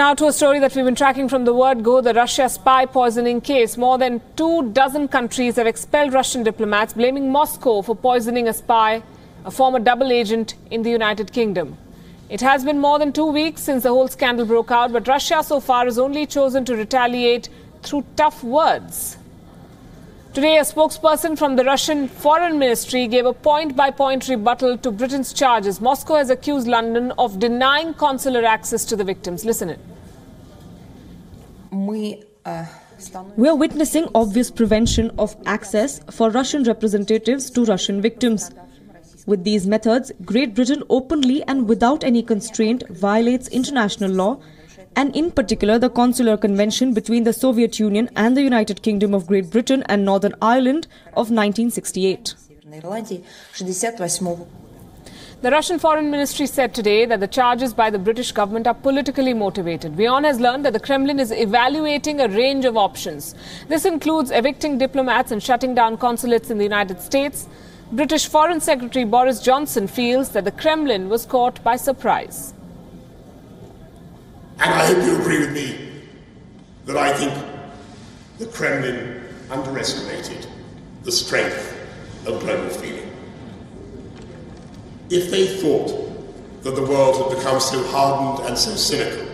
Now to a story that we've been tracking from the word go, the Russia spy poisoning case. More than 24 countries have expelled Russian diplomats, blaming Moscow for poisoning a spy, a former double agent in the United Kingdom. It has been more than 2 weeks since the whole scandal broke out, but Russia so far has only chosen to retaliate through tough words. Today, a spokesperson from the Russian Foreign Ministry gave a point-by-point rebuttal to Britain's charges. Moscow has accused London of denying consular access to the victims. Listen in. We are witnessing obvious prevention of access for Russian representatives to Russian victims. With these methods, Great Britain openly and without any constraint violates international law, and in particular the Consular Convention between the Soviet Union and the United Kingdom of Great Britain and Northern Ireland of 1968. The Russian Foreign Ministry said today that the charges by the British government are politically motivated. WION has learned that the Kremlin is evaluating a range of options. This includes evicting diplomats and shutting down consulates in the United States. British Foreign Secretary Boris Johnson feels that the Kremlin was caught by surprise. And I hope you agree with me that I think the Kremlin underestimated the strength of global feeling. If they thought that the world had become so hardened and so cynical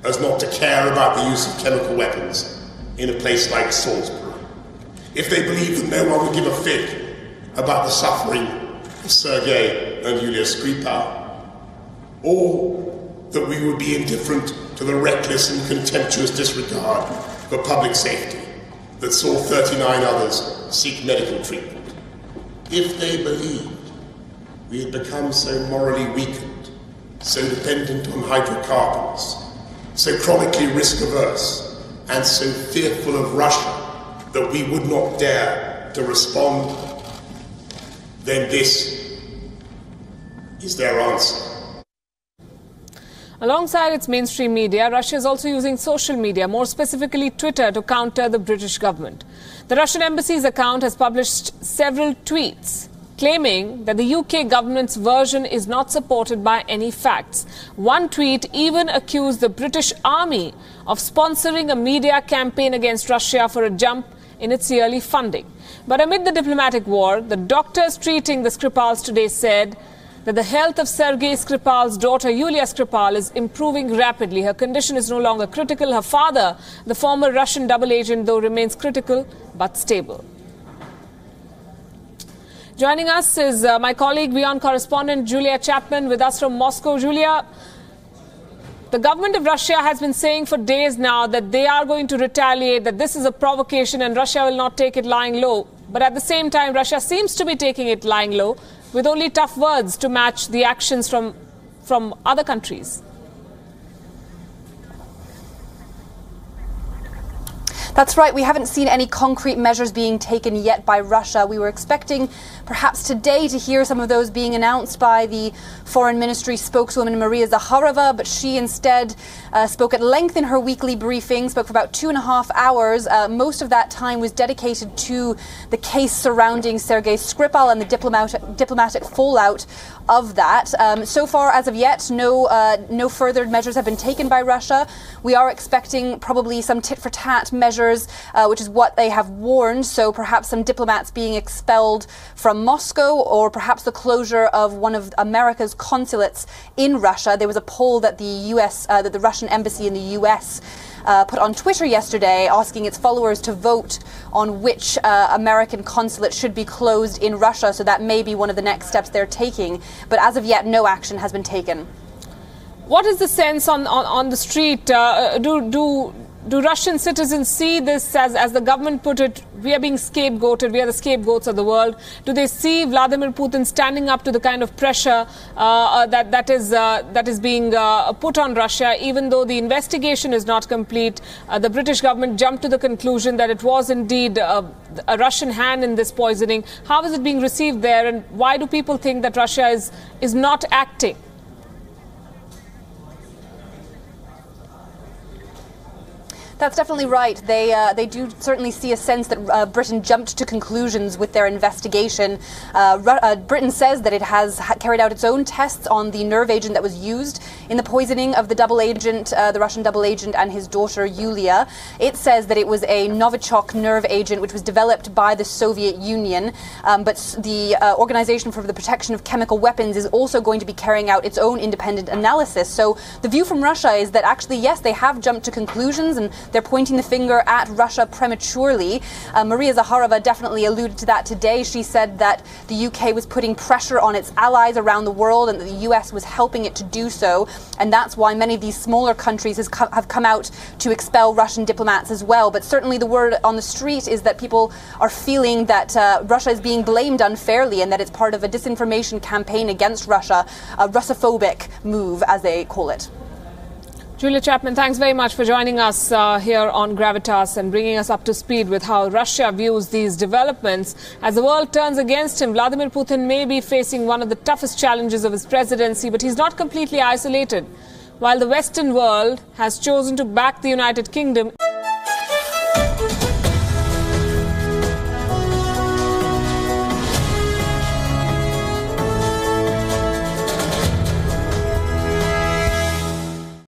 as not to care about the use of chemical weapons in a place like Salisbury, if they believed that no one would give a fig about the suffering of Sergei and Yulia Skripal, or that we would be indifferent to the reckless and contemptuous disregard for public safety that saw 39 others seek medical treatment, if they believed we had become so morally weakened, so dependent on hydrocarbons, so chronically risk-averse, and so fearful of Russia that we would not dare to respond, then this is their answer. Alongside its mainstream media, Russia is also using social media, more specifically Twitter, to counter the British government. The Russian embassy's account has published several tweets claiming that the UK government's version is not supported by any facts. One tweet even accused the British Army of sponsoring a media campaign against Russia for a jump in its yearly funding. But amid the diplomatic war, the doctors treating the Skripals today said that the health of Sergei Skripal's daughter Yulia Skripal is improving rapidly. Her condition is no longer critical. Her father, the former Russian double agent, though remains critical but stable. Joining us is my colleague, WION correspondent Julia Chapman, with us from Moscow. Julia, the government of Russia has been saying for days now that they are going to retaliate, that this is a provocation and Russia will not take it lying low. But at the same time, Russia seems to be taking it lying low, with only tough words to match the actions from other countries. That's right. We haven't seen any concrete measures being taken yet by Russia. We were expecting perhaps today to hear some of those being announced by the Foreign Ministry spokeswoman Maria Zakharova, but she instead spoke at length in her weekly briefing, spoke for about 2.5 hours. Most of that time was dedicated to the case surrounding Sergei Skripal and the diplomatic fallout of that. So far, as of yet, no further measures have been taken by Russia. We are expecting probably some tit-for-tat measures, which is what they have warned. So perhaps some diplomats being expelled from Moscow, or perhaps the closure of one of America's consulates in Russia. There was a poll that the Russian embassy in the US put on Twitter yesterday, asking its followers to vote on which American consulate should be closed in Russia. So that may be one of the next steps they're taking. But as of yet, no action has been taken. What is the sense on the street? Do Russian citizens see this as the government put it, we are being scapegoated, we are the scapegoats of the world? Do they see Vladimir Putin standing up to the kind of pressure that is being put on Russia, even though the investigation is not complete? The British government jumped to the conclusion that it was indeed a Russian hand in this poisoning. How is it being received there, and why do people think that Russia is not acting? That's definitely right. They do certainly see a sense that Britain jumped to conclusions with their investigation. Britain says that it has carried out its own tests on the nerve agent that was used in the poisoning of the double agent, the Russian double agent, and his daughter Yulia. It says that it was a Novichok nerve agent which was developed by the Soviet Union, but the Organization for the Protection of Chemical Weapons is also going to be carrying out its own independent analysis. So the view from Russia is that actually, yes, they have jumped to conclusions and they're pointing the finger at Russia prematurely. Maria Zakharova definitely alluded to that today. She said that the UK was putting pressure on its allies around the world and that the US was helping it to do so. And that's why many of these smaller countries have come out to expel Russian diplomats as well. But certainly the word on the street is that people are feeling that Russia is being blamed unfairly and that it's part of a disinformation campaign against Russia, a Russophobic move, as they call it. Julia Chapman, thanks very much for joining us here on Gravitas and bringing us up to speed with how Russia views these developments. As the world turns against him, Vladimir Putin may be facing one of the toughest challenges of his presidency, but he's not completely isolated. While the Western world has chosen to back the United Kingdom